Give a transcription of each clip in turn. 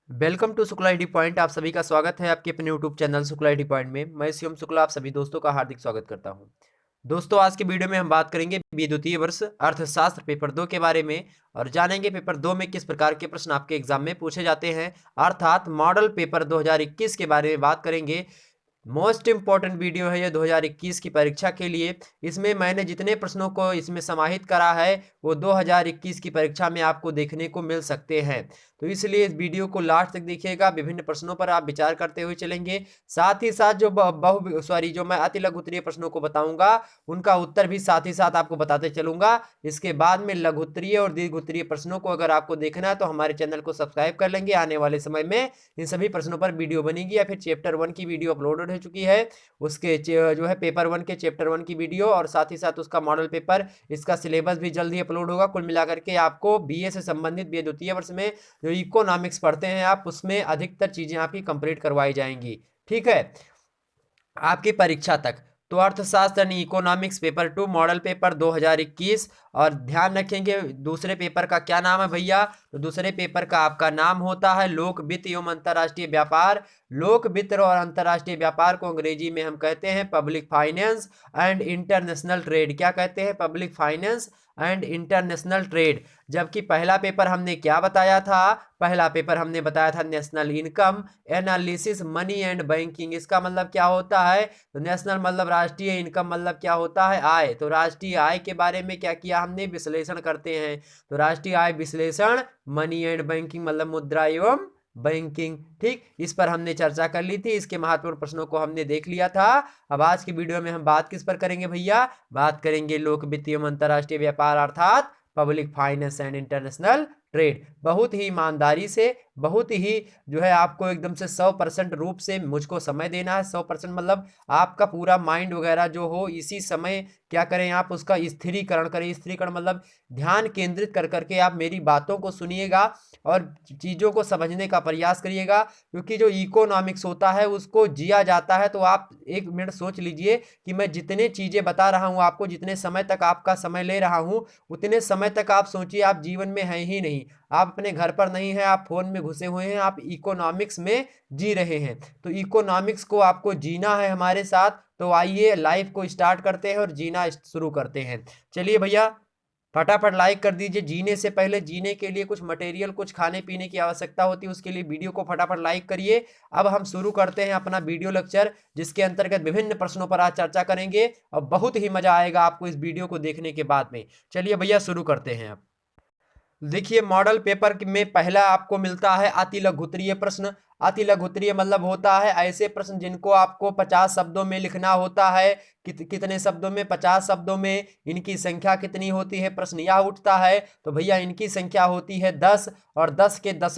Welcome to Shukla ID point. आप सभी का स्वागत है आपके अपने YouTube channel Shukla ID point में। मैं शिवम शुक्ला आप सभी दोस्तों का हार्दिक स्वागत करता हूं। दोस्तों, आज के वीडियो में हम बात करेंगे द्वितीय वर्ष अर्थशास्त्र पेपर 2 के बारे में और जानेंगे पेपर 2 में किस प्रकार के प्रश्न आपके एग्जाम में पूछे जाते हैं, अर्थात मॉडल पेपर 2021 के बारे में बात करेंगे। मोस्ट इंपॉर्टेंट वीडियो है ये 2021 की परीक्षा के लिए। इसमें मैंने जितने प्रश्नों को इसमें समाहित करा है वो 2021 की परीक्षा में आपको देखने को मिल सकते हैं। तो इसलिए इस वीडियो को लास्ट तक देखिएगा, विभिन्न प्रश्नों पर आप विचार करते हुए चलेंगे। साथ ही साथ जो मैं अति लघु उत्तरीय प्रश्नों को बताऊंगा उनका उत्तर भी साथ ही साथ आपको बताते चलूंगा। इसके बाद में लघु उत्तरीय और दीर्घ उत्तरीय प्रश्नों को अगर आपको देखना है तो हमारे चैनल को सब्सक्राइब कर लेंगे। आने वाले समय में इन सभी प्रश्नों पर वीडियो बनेगी, या फिर चैप्टर 1 की वीडियो अपलोडेड हो चुकी है, उसके जो है पेपर 1 के चैप्टर 1 की वीडियो और साथ ही साथ उसका मॉडल पेपर, इसका सिलेबस भी जल्द ही अपलोड होगा। कुल मिलाकर के आपको बीए से संबंधित बीए द्वितीय वर्ष में जो इकोनॉमिक्स पढ़ते हैं आप, उसमें अधिकतर चीजें आपकी कंप्लीट करवाई जाएंगी। ठीक है, आपकी परीक्षा तक। तो अर्थशास्त्र यानी इकोनॉमिक्स पेपर 2 मॉडल पेपर 2021। और ध्यान रखेंगे दूसरे पेपर का क्या नाम है भैया, तो दूसरे पेपर का आपका नाम होता है लोक वित्त एवं अंतर्राष्ट्रीय व्यापार। लोक वित्त और अंतर्राष्ट्रीय व्यापार को अंग्रेजी में हम कहते हैं public finance and international trade. क्या कहते हैं? Public finance and international trade. जबकि पहला पेपर हमने क्या बताया था? पहला पेपर हमने बताया था national income analysis money and banking. इसका मतलब क्या होता है? तो नेशनल मतलब राष्ट्रीय, इनकम मतलब क्या होता है? आय। तो राष्ट्रीय आय के बारे में क्या किया हमने? विश्लेषण करते हैं। तो राष्ट्रीय आय विश्लेषण, मनी एंड बैंकिंग मतलब मुद्रा एवं बैंकिंग। ठीक, इस पर हमने चर्चा कर ली थी, इसके महत्वपूर्ण प्रश्नों को हमने देख लिया था। अब आज की वीडियो में हम बात किस पर करेंगे भैया? बात करेंगे लोक वित्त एवं अंतर्राष्ट्रीय व्यापार अर्थात public finance and international trade. बहुत ही ईमानदारी से, बहुत ही जो है आपको एकदम से 100% रूप से मुझको समय देना है। 100% मतलब आपका पूरा माइंड वगैरह जो हो इसी समय क्या करें, आप उसका स्थिरीकरण करें। स्थिरीकरण मतलब ध्यान केंद्रित कर करके आप मेरी बातों को सुनिएगा और चीज़ों को समझने का प्रयास करिएगा। क्योंकि जो इकोनॉमिक्स होता है उसको जिया जाता है। तो आप एक मिनट सोच लीजिए कि मैं जितने चीज़ें बता रहा हूँ आपको, जितने समय तक आपका समय ले रहा हूँ, उतने समय तक आप सोचिए आप जीवन में हैं ही नहीं, आप अपने घर पर नहीं हैं, आप फोन में घुसे हुए हैं, आप इकोनॉमिक्स में जी रहे हैं। तो इकोनॉमिक्स को आपको जीना है हमारे साथ। तो आइए लाइफ को स्टार्ट करते हैं और जीना शुरू करते हैं। चलिए भैया, फटाफट लाइक कर दीजिए। जीने से पहले, जीने के लिए कुछ मटेरियल, कुछ खाने पीने की आवश्यकता होती है, उसके लिए वीडियो को फटाफट लाइक करिए। अब हम शुरू करते हैं अपना वीडियो लेक्चर, जिसके अंतर्गत विभिन्न प्रश्नों पर आज चर्चा करेंगे और बहुत ही मजा आएगा आपको इस वीडियो को देखने के बाद में। चलिए भैया शुरू करते हैं। अब देखिए, मॉडल पेपर में पहला आपको मिलता है अति लघुत्तरीय प्रश्न। अति लघुत्तरीय मतलब होता है ऐसे प्रश्न जिनको आपको 50 शब्दों में लिखना होता है। कितने शब्दों में? 50 शब्दों में। इनकी संख्या कितनी होती है? प्रश्न यह उठता है। तो भैया इनकी संख्या होती है 10 और 10 के 10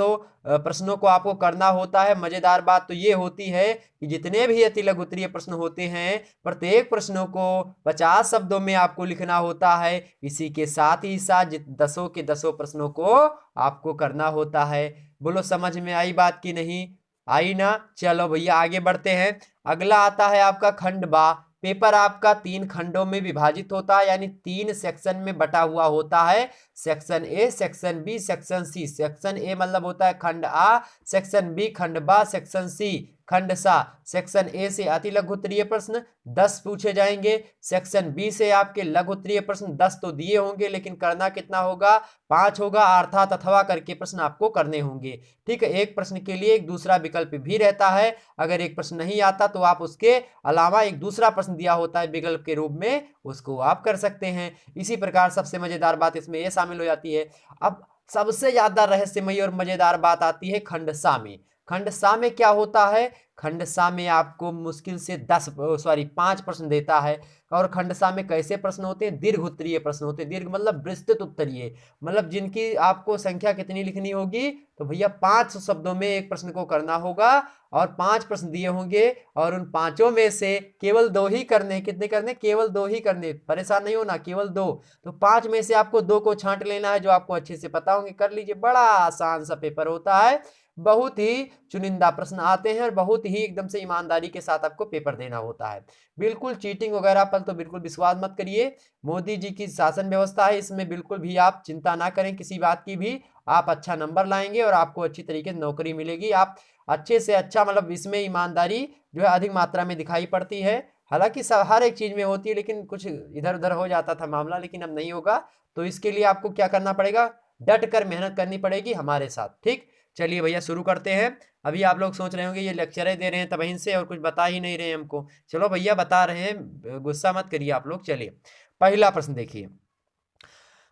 प्रश्नों को आपको करना होता है। मजेदार बात तो ये होती है कि जितने भी अति लघुत्तरीय प्रश्न होते हैं, प्रत्येक प्रश्नों को 50 शब्दों में आपको लिखना होता है। इसी के साथ ही साथ 10 के 10 प्रश्नों को आपको करना होता है। बोलो समझ में आई बात की नहीं आई ना? चलो भैया आगे बढ़ते हैं। अगला आता है आपका खंड बा। पेपर आपका 3 खंडों में विभाजित होता है, यानी 3 सेक्शन में बटा हुआ होता है। Section A, section B, section C. Section A मतलब होता है खंड आ, सेक्शन बी खंड बा, सेक्शन सी खंड सा। सेक्शन ए से अति लघु उत्तरीय प्रश्न 10 पूछे जाएंगे। सेक्शन बी से आपके लघु उत्तरीय प्रश्न 10 तो दिए होंगे, लेकिन करना कितना होगा? 5 होगा, अर्थात अथवा करके प्रश्न आपको करने होंगे। ठीक है, एक प्रश्न के लिए एक दूसरा विकल्प भी रहता है। अगर एक प्रश्न नहीं आता तो आप उसके अलावा एक दूसरा प्रश्न दिया होता है विकल्प के रूप में, उसको आप कर सकते हैं। इसी प्रकार सबसे मजेदार बात इसमें यह शामिल हो जाती है। अब सबसे ज्यादा रहस्यमयी और मजेदार बात आती है खंड सा में। खंड सा में क्या होता है? खंड सा में आपको मुश्किल से 5 प्रश्न देता है। और खंड सा में कैसे प्रश्न होते हैं? दीर्घ उत्तरीय प्रश्न होते हैं। दीर्घ मतलब विस्तृत उत्तरीय, मतलब जिनकी आपको संख्या कितनी लिखनी होगी? तो भैया 5 शब्दों में एक प्रश्न को करना होगा और 5 प्रश्न दिए होंगे और उन पांचों में से केवल 2 ही करने। कितने करने? केवल 2 ही करने। परेशान नहीं होना, केवल 2। तो 5 में से आपको 2 को छांट लेना है जो आपको अच्छे से पता होंगे। कर लीजिए, बड़ा आसान सा पेपर होता है। बहुत ही चुनिंदा प्रश्न आते हैं और बहुत बहुत ही एकदम से ईमानदारी के साथ आपको पेपर देना होता है। बिल्कुल चीटिंग वगैरह पर तो बिल्कुल विश्वास मत करिए। मोदी जी की शासन व्यवस्था है, इसमें बिल्कुल भी आप चिंता ना करें किसी बात की भी। आप अच्छा नंबर लाएंगे और आपको अच्छी तरीके से नौकरी मिलेगी। आप अच्छे से अच्छा, मतलब इसमें ईमानदारी जो है अधिक मात्रा में दिखाई पड़ती है। हालांकि हर एक चीज में होती है, लेकिन कुछ इधर उधर हो जाता था मामला, लेकिन अब नहीं होगा। तो इसके लिए आपको क्या करना पड़ेगा, डट कर मेहनत करनी पड़ेगी हमारे साथ। ठीक, चलिए भैया शुरू करते हैं। अभी आप लोग सोच रहे होंगे ये लेक्चरें दे रहे हैं तबहीन से और कुछ बता ही नहीं रहे हैं हमको। चलो भैया बता रहे हैं, गुस्सा मत करिए आप लोग। चलिए पहला प्रश्न देखिए।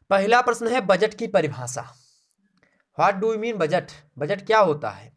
पहला प्रश्न है बजट की परिभाषा। What do you mean budget? Budget क्या होता है?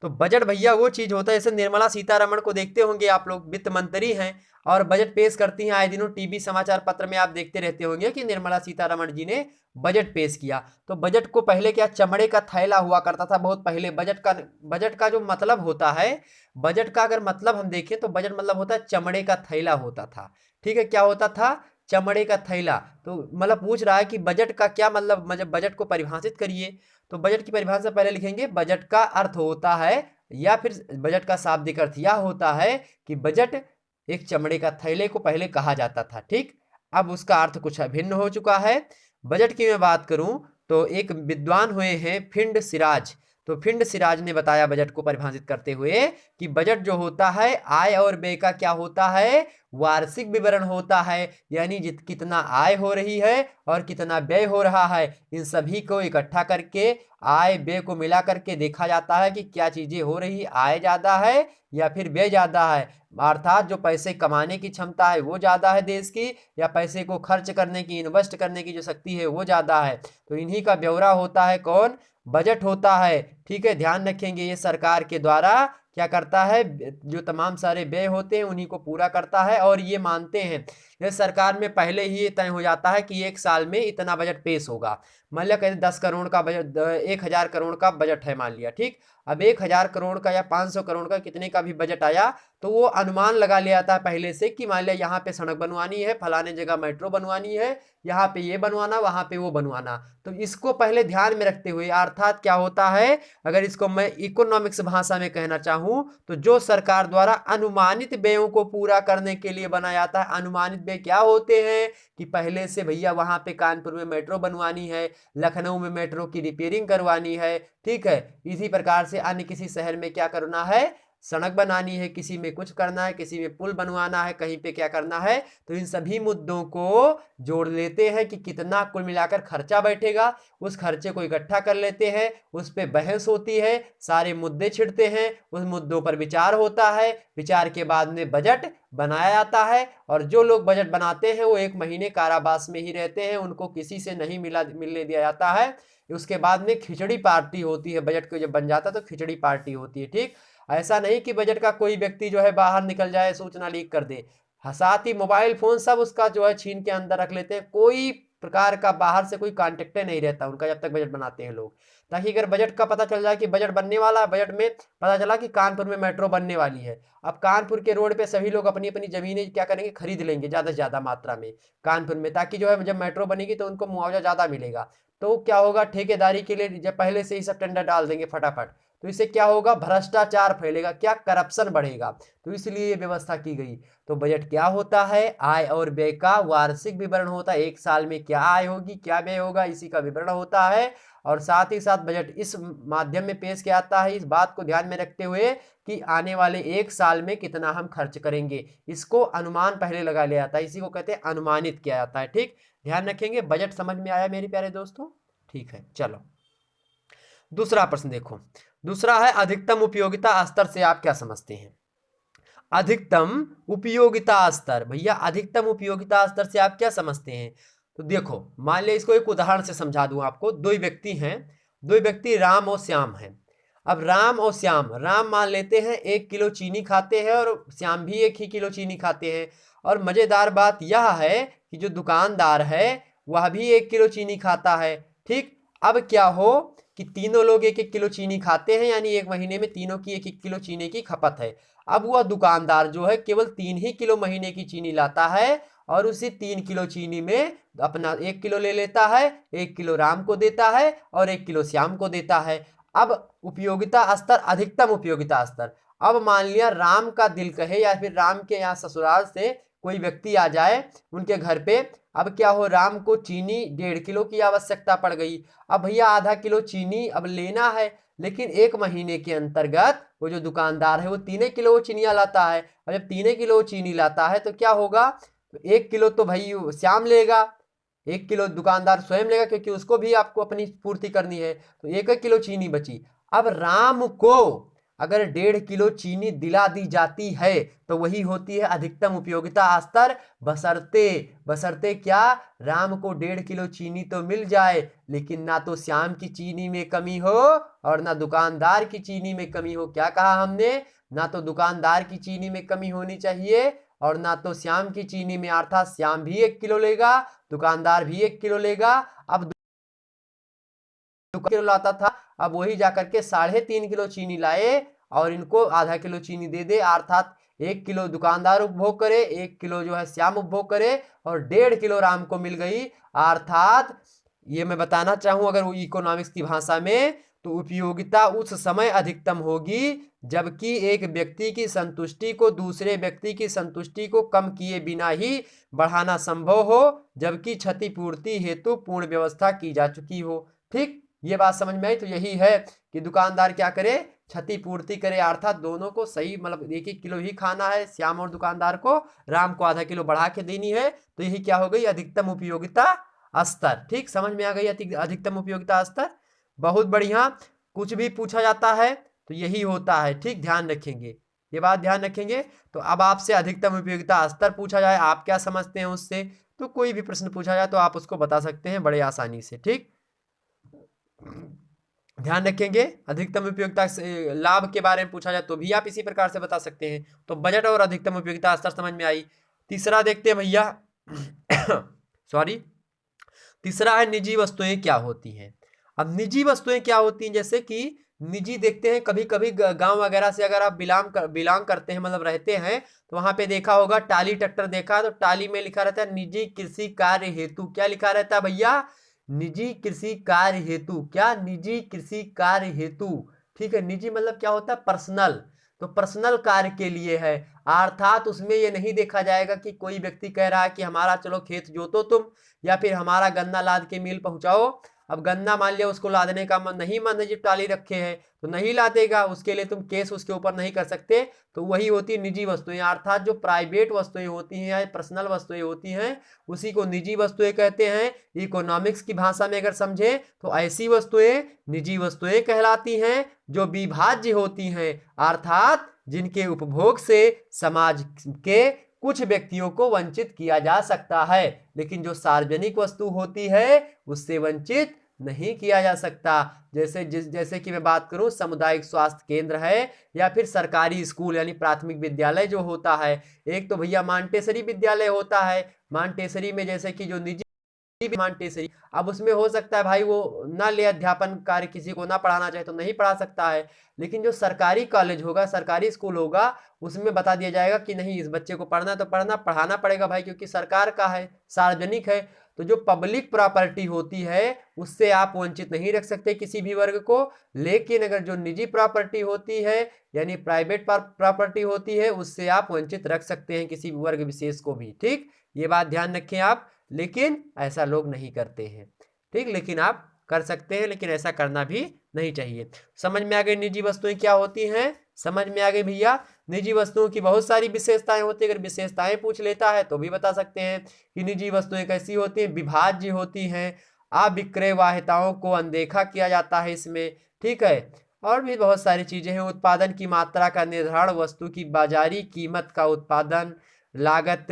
तो बजट भैया वो चीज होता है, जैसे निर्मला सीतारमण को देखते होंगे आप लोग, वित्त मंत्री हैं और बजट पेश करती हैं आए दिनों। टीवी समाचार पत्र में आप देखते रहते होंगे कि निर्मला सीतारमण जी ने बजट पेश किया। तो बजट को पहले क्या चमड़े का थैला हुआ करता था, बहुत पहले। बजट का जो मतलब होता है, बजट का अगर मतलब हम देखें तो बजट मतलब होता है चमड़े का थैला होता था। ठीक है, क्या होता था? चमड़े का थैला। तो मतलब पूछ रहा है कि बजट का क्या मतलब बजट को परिभाषित करिए। तो बजट की परिभाषा पहले लिखेंगे, बजट का अर्थ होता है, या फिर बजट का शाब्दिक अर्थ यह होता है कि बजट एक चमड़े का थैले को पहले कहा जाता था। ठीक, अब उसका अर्थ कुछ भिन्न हो चुका है। बजट की मैं बात करूं तो एक विद्वान हुए हैं फिंड सिराज। तो फिंड सिराज ने बताया बजट को परिभाषित करते हुए कि बजट जो होता है आय और व्यय का क्या होता है, वार्षिक विवरण होता है। यानी कितना आय हो रही है और कितना व्यय हो रहा है, इन सभी को इकट्ठा करके आय व्यय को मिला करके देखा जाता है कि क्या चीजें हो रही, आय ज्यादा है या फिर व्यय ज्यादा है। अर्थात जो पैसे कमाने की क्षमता है वो ज्यादा है देश की, या पैसे को खर्च करने की, इन्वेस्ट करने की जो शक्ति है वो ज्यादा है। तो इन्हीं का ब्यौरा होता है कौन? बजट होता है। ठीक है, ध्यान रखेंगे ये सरकार के द्वारा क्या करता है, जो तमाम सारे व्यय होते हैं उन्हीं को पूरा करता है। और ये मानते हैं, ये सरकार में पहले ही तय हो जाता है कि एक साल में इतना बजट पेश होगा। मान लिया कहते 10 करोड़ का बजट, 1000 करोड़ का बजट है मान लिया। ठीक, अब 1000 करोड़ का या 500 करोड़ का कितने का भी बजट आया तो वो अनुमान लगा लिया जाता है पहले से कि मान लिया यहाँ पे सड़क बनवानी है, फलाने जगह मेट्रो बनवानी है, यहाँ पे ये बनवाना, वहां पे वो बनवाना। तो इसको पहले ध्यान में रखते हुए, अर्थात क्या होता है, अगर इसको मैं इकोनॉमिक्स भाषा में कहना चाहूं तो जो सरकार द्वारा अनुमानित व्ययों को पूरा करने के लिए बनाया जाता है। अनुमानित व्यय क्या होते हैं कि पहले से भैया वहां पे कानपुर में मेट्रो बनवानी है, लखनऊ में मेट्रो की रिपेयरिंग करवानी है। ठीक है, इसी प्रकार से अन्य किसी शहर में क्या करना है, सड़क बनानी है, किसी में कुछ करना है, किसी में पुल बनवाना है, कहीं पे क्या करना है। तो इन सभी मुद्दों को जोड़ लेते हैं कि कितना कुल मिलाकर खर्चा बैठेगा, उस खर्चे को इकट्ठा कर लेते हैं, उस पर बहस होती है, सारे मुद्दे छिड़ते हैं, उस मुद्दों पर विचार होता है, विचार के बाद में बजट बनाया जाता है। और जो लोग बजट बनाते हैं वो 1 महीने कारावास में ही रहते हैं, उनको किसी से नहीं मिलने दिया जाता है। उसके बाद में खिचड़ी पार्टी होती है, बजट को जब बन जाता है तो खिचड़ी पार्टी होती है। ठीक, ऐसा नहीं कि बजट का कोई व्यक्ति जो है बाहर निकल जाए, सूचना लीक कर दे। साथ ही मोबाइल फोन सब उसका जो है छीन के अंदर रख लेते हैं, कोई प्रकार का बाहर से कोई कांटेक्ट नहीं रहता उनका जब तक बजट बनाते हैं लोग। ताकि अगर बजट का पता चल जाए कि बजट बनने वाला है, बजट में पता चला कि कानपुर में मेट्रो बनने वाली है, अब कानपुर के रोड पे सभी लोग अपनी अपनी जमीनें क्या करेंगे, खरीद लेंगे ज्यादा से ज्यादा मात्रा में कानपुर में, ताकि जो है जब मेट्रो बनेगी तो उनको मुआवजा ज्यादा मिलेगा। तो क्या होगा, ठेकेदारी के लिए जब पहले से ही सब टेंडर डाल देंगे फटाफट, तो इससे क्या होगा, भ्रष्टाचार फैलेगा, क्या करप्शन बढ़ेगा। तो इसलिए ये व्यवस्था की गई। तो बजट क्या होता है, आय और व्यय का वार्षिक विवरण होता है। एक साल में क्या आय होगी, क्या व्यय होगा, इसी का विवरण होता है। और साथ ही साथ बजट इस माध्यम में पेश किया जाता है, इस बात को ध्यान में रखते हुए कि आने वाले एक साल में कितना हम खर्च करेंगे, इसको अनुमान पहले लगा लिया जाता है, इसी को कहते हैं अनुमानित किया जाता है। ठीक, ध्यान रखेंगे। बजट समझ में आया मेरे प्यारे दोस्तों? ठीक है, चलो दूसरा प्रश्न देखो। दूसरा है अधिकतम उपयोगिता स्तर से आप क्या समझते हैं? अधिकतम उपयोगिता स्तर, भैया अधिकतम उपयोगिता स्तर से आप क्या समझते हैं? तो देखो, मान लिया इसको एक उदाहरण से समझा दूं आपको। दो व्यक्ति हैं, दो व्यक्ति राम और श्याम हैं। अब राम और श्याम, राम मान लेते हैं 1 किलो चीनी खाते हैं और श्याम भी 1 ही किलो चीनी खाते हैं। और मजेदार बात यह है कि जो दुकानदार है वह भी 1 किलो चीनी खाता है। ठीक, अब क्या हो कि तीनों लोग 1 1 किलो चीनी खाते हैं, यानी 1 महीने में तीनों की 1 1 किलो चीनी की खपत है। अब वह दुकानदार जो है केवल 3 ही किलो महीने की चीनी लाता है और उसी 3 किलो चीनी में अपना 1 किलो ले लेता है, 1 किलो राम को देता है और 1 किलो श्याम को देता है। अब उपयोगिता स्तर, अधिकतम उपयोगिता स्तर, अब मान लिया राम का दिल कहे या फिर राम के यहाँ ससुराल से कोई व्यक्ति आ जाए उनके घर पे। अब क्या हो, राम को चीनी 1.5 किलो की आवश्यकता पड़ गई। अब भैया आधा किलो चीनी अब लेना है, लेकिन 1 महीने के अंतर्गत वो जो दुकानदार है वो 3 किलो चीनियाँ लाता है। और जब 3 किलो चीनी लाता है तो क्या होगा, 1 किलो तो भाई श्याम लेगा, 1 किलो दुकानदार स्वयं लेगा, क्योंकि उसको भी आपको अपनी पूर्ति करनी है। तो 1 किलो चीनी बची। अब राम को अगर 1.5 किलो चीनी दिला दी जाती है तो वही होती है अधिकतम उपयोगिता स्तर, बशर्ते बशर्ते क्या, राम को 1.5 किलो चीनी तो मिल जाए, लेकिन ना तो श्याम की चीनी में कमी हो और ना दुकानदार की चीनी में कमी हो। क्या कहा हमने, ना तो दुकानदार की चीनी में कमी होनी चाहिए और ना तो श्याम की चीनी में, अर्थात श्याम भी 1 किलो लेगा, दुकानदार भी 1 किलो लेगा। अब किलो लाता था, अब वही जाकर के 3.5 किलो चीनी लाए और इनको आधा किलो चीनी दे दे, अर्थात 1 किलो दुकानदार उपभोग करे, 1 किलो जो है श्याम उपभोग करे और 1.5 किलो राम को मिल गई। अर्थात ये मैं बताना चाहूं अगर वो इकोनॉमिक्स की भाषा में, तो उपयोगिता उस समय अधिकतम होगी जबकि एक व्यक्ति की संतुष्टि को दूसरे व्यक्ति की संतुष्टि को कम किए बिना ही बढ़ाना संभव हो, जबकि क्षतिपूर्ति हेतु पूर्ण व्यवस्था की जा चुकी हो। ठीक, ये बात समझ में आई। तो यही है कि दुकानदार क्या करे, क्षतिपूर्ति करे, अर्थात दोनों को सही, मतलब 1-1 किलो ही खाना है श्याम और दुकानदार को, राम को आधा किलो बढ़ा के देनी है। तो यही क्या हो गई, अधिकतम उपयोगिता स्तर। ठीक, समझ में आ गई अधिकतम उपयोगिता स्तर। बहुत बढ़िया। कुछ भी पूछा जाता है तो यही होता है। ठीक, ध्यान रखेंगे, ये बात ध्यान रखेंगे। तो अब आपसे अधिकतम उपयोगिता स्तर पूछा जाए, आप क्या समझते हैं उससे, तो कोई भी प्रश्न पूछा जाए तो आप उसको बता सकते हैं बड़े आसानी से। ठीक, ध्यान रखेंगे। अधिकतम उपयोगिता लाभ के बारे में पूछा जाए तो भी आप इसी प्रकार से बता सकते हैं। तो बजट और अधिकतम उपयोगिता स्तर समझ में आई। तीसरा देखते हैं भैया सॉरी, तीसरा है निजी वस्तुएं क्या होती हैं। अब निजी वस्तुएं क्या होती हैं, जैसे कि निजी देखते हैं, कभी कभी गांव वगैरह से अगर आप बिलोंग करते हैं, मतलब रहते हैं, तो वहां पे देखा होगा टाली ट्रैक्टर देखा है, तो टाली में लिखा रहता है निजी कृषि कार्य हेतु। क्या लिखा रहता है भैया, निजी कृषि कार्य हेतु। क्या, निजी कृषि कार्य हेतु। ठीक है, निजी मतलब क्या होता है, पर्सनल। तो पर्सनल कार्य के लिए है, अर्थात उसमें ये नहीं देखा जाएगा कि कोई व्यक्ति कह रहा है कि हमारा चलो खेत जोतो तुम, या फिर हमारा गन्ना लाद के मिल पहुंचाओ। अब गन्ना मान लिया उसको लादने का मन है, जो टाली रखे हैं तो नहीं लादेगा, उसके लिए तुम केस उसके ऊपर नहीं कर सकते। तो वही होती है निजी वस्तुएं, अर्थात जो प्राइवेट वस्तुएं होती हैं या पर्सनल वस्तुएं होती हैं उसी को निजी वस्तुएं कहते हैं। इकोनॉमिक्स की भाषा में अगर समझे तो ऐसी वस्तुएं निजी वस्तुएं कहलाती हैं जो विभाज्य होती हैं, अर्थात जिनके उपभोग से समाज के कुछ व्यक्तियों को वंचित किया जा सकता है, लेकिन जो सार्वजनिक वस्तु होती है उससे वंचित नहीं किया जा सकता। जैसे कि मैं बात करूं, सामुदायिक स्वास्थ्य केंद्र है या फिर सरकारी स्कूल यानी प्राथमिक विद्यालय जो होता है। एक तो भैया मांटेसरी विद्यालय होता है, मांटेसरी में जैसे कि जो निजी मांटेसरी, अब उसमें हो सकता है भाई वो ना ले अध्यापन कार्य, किसी को ना पढ़ाना चाहे तो नहीं पढ़ा सकता है, लेकिन जो सरकारी कॉलेज होगा, सरकारी स्कूल होगा, उसमें बता दिया जाएगा कि नहीं इस बच्चे को पढ़ना तो पढ़ाना पड़ेगा भाई, क्योंकि सरकार का है, सार्वजनिक है। तो जो पब्लिक प्रॉपर्टी होती है उससे आप वंचित नहीं रख सकते किसी भी वर्ग को, लेकिन अगर जो निजी प्रॉपर्टी होती है यानी प्राइवेट प्रॉपर्टी होती है उससे आप वंचित रख सकते हैं किसी वर्ग विशेष को भी। ठीक, ये बात ध्यान रखें आप, लेकिन ऐसा लोग नहीं करते हैं। ठीक, लेकिन आप कर सकते हैं, लेकिन ऐसा करना भी नहीं चाहिए। समझ में आ गई निजी वस्तुएं क्या होती हैं, समझ में आ गई भैया। निजी वस्तुओं की बहुत सारी विशेषताएं होती है, अगर विशेषताएं पूछ लेता है तो भी बता सकते हैं कि निजी वस्तुएं कैसी होती हैं, विभाज्य होती हैं, अविक्रय वाहिताओं को अनदेखा किया जाता है इसमें। ठीक है, और भी बहुत सारी चीजें हैं। उत्पादन की मात्रा का निर्धारण वस्तु की बाजारी कीमत का उत्पादन लागत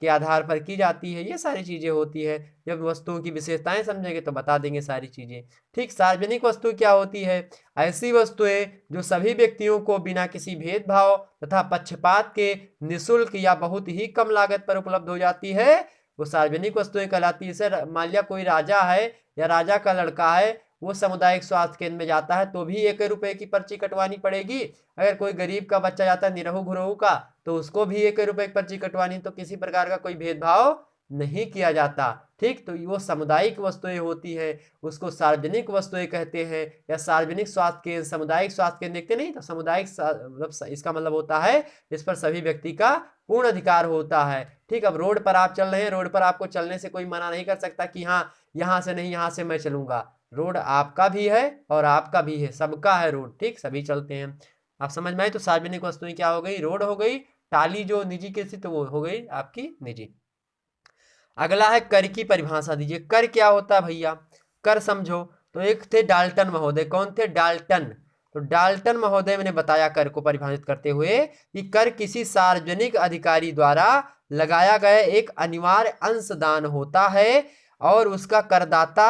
के आधार पर की जाती है, ये सारी चीजें होती है। जब वस्तुओं की विशेषताएं समझेंगे तो बता देंगे सारी चीजें। ठीक, सार्वजनिक वस्तु क्या होती है, ऐसी वस्तुएं जो सभी व्यक्तियों को बिना किसी भेदभाव तथा पक्षपात के निःशुल्क या बहुत ही कम लागत पर उपलब्ध हो जाती है, वो सार्वजनिक वस्तुएं कहलाती है। सर मान लिया कोई राजा है या राजा का लड़का है, वो सामुदायिक स्वास्थ्य केंद्र में जाता है तो भी 1 रुपए की पर्ची कटवानी पड़ेगी। अगर कोई गरीब का बच्चा जाता है निरहु घुरहु का, तो उसको भी 1 रुपए की पर्ची कटवानी। तो किसी प्रकार का कोई भेदभाव नहीं किया जाता। ठीक, तो वो सामुदायिक वस्तुएं होती है, उसको सार्वजनिक वस्तुएं कहते हैं, या सार्वजनिक स्वास्थ्य केंद्र, सामुदायिक स्वास्थ्य केंद्र देखते नहीं, तो सामुदायिक मतलब इसका मतलब होता है इस पर सभी व्यक्ति का पूर्ण अधिकार होता है। ठीक, अब रोड पर आप चल रहे हैं, रोड पर आपको चलने से कोई मना नहीं कर सकता कि हाँ यहाँ से नहीं, यहाँ से मैं चलूंगा। रोड आपका भी है और आपका भी है, सबका है रोड। ठीक, सभी चलते हैं। आप समझ में आए? तो सार्वजनिक वस्तुएं क्या हो गई? रोड हो गई। टाली जो निजी की थी तो वो हो गई आपकी निजी। अगला है कर की परिभाषा दीजिए। कर क्या होता है भैया? कर समझो तो एक थे डाल्टन महोदय। कौन थे? डाल्टन। तो डाल्टन महोदय ने बताया कर को परिभाषित करते हुए कि कर किसी सार्वजनिक अधिकारी द्वारा लगाया गया एक अनिवार्य अंशदान होता है और उसका करदाता